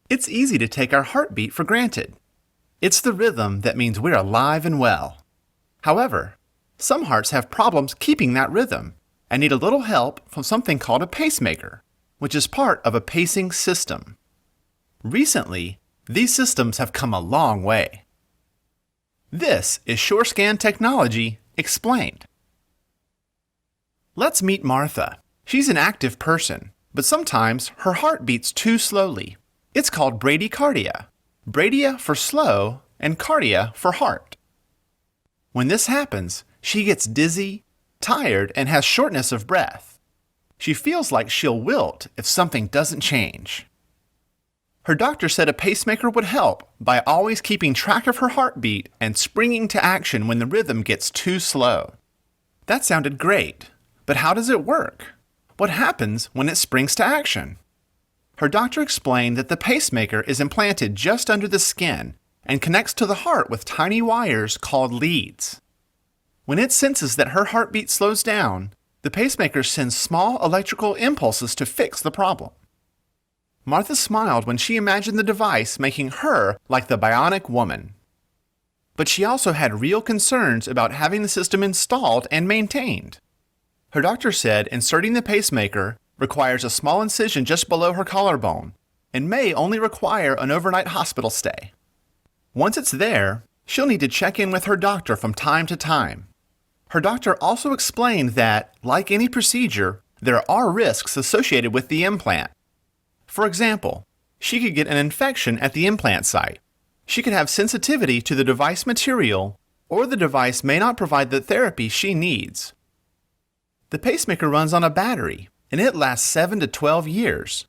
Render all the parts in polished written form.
It's easy to take our heartbeat for granted. It's the rhythm that means we're alive and well. However, some hearts have problems keeping that rhythm and need a little help from something called a pacemaker, which is part of a pacing system. Recently, these systems have come a long way. This is SureScan technology explained. Let's meet Martha. She's an active person, but sometimes her heart beats too slowly. It's called bradycardia. Bradia for slow and cardia for heart. When this happens, she gets dizzy, tired, and has shortness of breath. She feels like she'll wilt if something doesn't change. Her doctor said a pacemaker would help by always keeping track of her heartbeat and springing to action when the rhythm gets too slow. That sounded great, but how does it work? What happens when it springs to action? Her doctor explained that the pacemaker is implanted just under the skin and connects to the heart with tiny wires called leads. When it senses that her heartbeat slows down, the pacemaker sends small electrical impulses to fix the problem. Martha smiled when she imagined the device making her like the bionic woman. But she also had real concerns about having the system installed and maintained. Her doctor said inserting the pacemaker requires a small incision just below her collarbone and may only require an overnight hospital stay. Once it's there, she'll need to check in with her doctor from time to time. Her doctor also explained that, like any procedure, there are risks associated with the implant. For example, she could get an infection at the implant site. She could have sensitivity to the device material, or the device may not provide the therapy she needs. The pacemaker runs on a battery, and it lasts 7 to 12 years.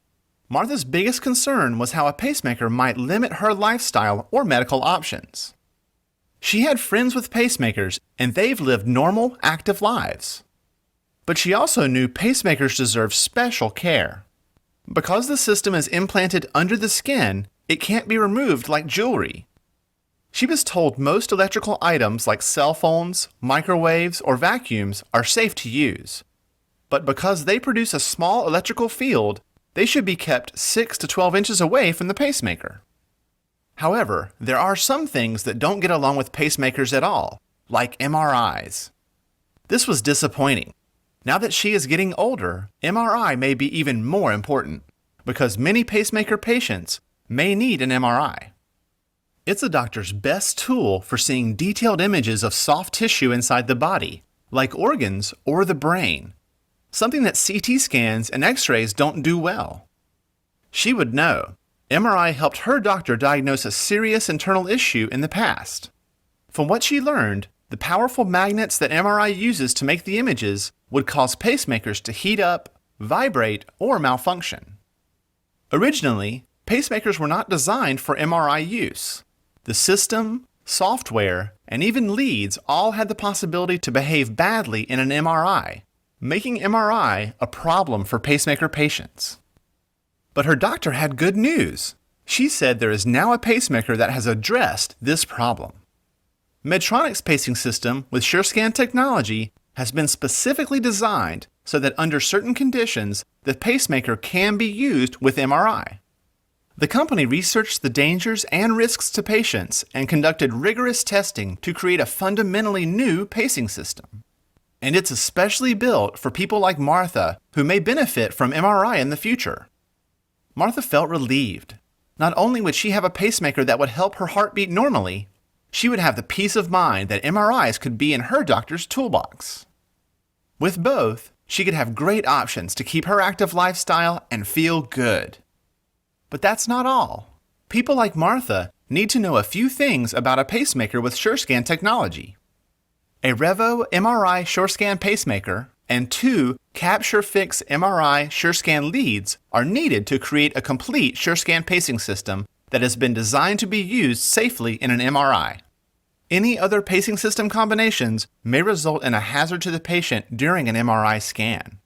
Martha's biggest concern was how a pacemaker might limit her lifestyle or medical options. She had friends with pacemakers, and they've lived normal, active lives. But she also knew pacemakers deserve special care. Because the system is implanted under the skin, it can't be removed like jewelry. She was told most electrical items like cell phones, microwaves, or vacuums are safe to use. But because they produce a small electrical field, they should be kept 6 to 12 inches away from the pacemaker. However, there are some things that don't get along with pacemakers at all, like MRIs. This was disappointing. Now that she is getting older, MRI may be even more important, because many pacemaker patients may need an MRI. It's a doctor's best tool for seeing detailed images of soft tissue inside the body, like organs or the brain, something that CT scans and X-rays don't do well. She would know. MRI helped her doctor diagnose a serious internal issue in the past. From what she learned, the powerful magnets that MRI uses to make the images would cause pacemakers to heat up, vibrate, or malfunction. Originally, pacemakers were not designed for MRI use. The system, software, and even leads all had the possibility to behave badly in an MRI, making MRI a problem for pacemaker patients. But her doctor had good news. She said there is now a pacemaker that has addressed this problem. Medtronic's pacing system with SureScan technology has been specifically designed so that under certain conditions, the pacemaker can be used with MRI. The company researched the dangers and risks to patients and conducted rigorous testing to create a fundamentally new pacing system. And it's especially built for people like Martha who may benefit from MRI in the future. Martha felt relieved. Not only would she have a pacemaker that would help her heart beat normally, she would have the peace of mind that MRIs could be in her doctor's toolbox. With both, she could have great options to keep her active lifestyle and feel good. But that's not all. People like Martha need to know a few things about a pacemaker with SureScan technology. A Revo MRI SureScan pacemaker and 2 CapSureFix MRI SureScan leads are needed to create a complete SureScan pacing system that has been designed to be used safely in an MRI. Any other pacing system combinations may result in a hazard to the patient during an MRI scan.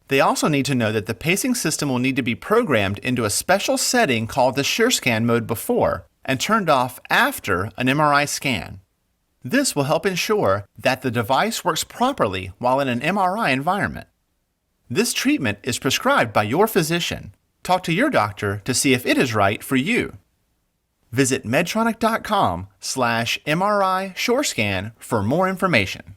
They also need to know that the pacing system will need to be programmed into a special setting called the SureScan mode before and turned off after an MRI scan. This will help ensure that the device works properly while in an MRI environment. This treatment is prescribed by your physician. Talk to your doctor to see if it is right for you. Visit medtronic.com/MRI SureScan for more information.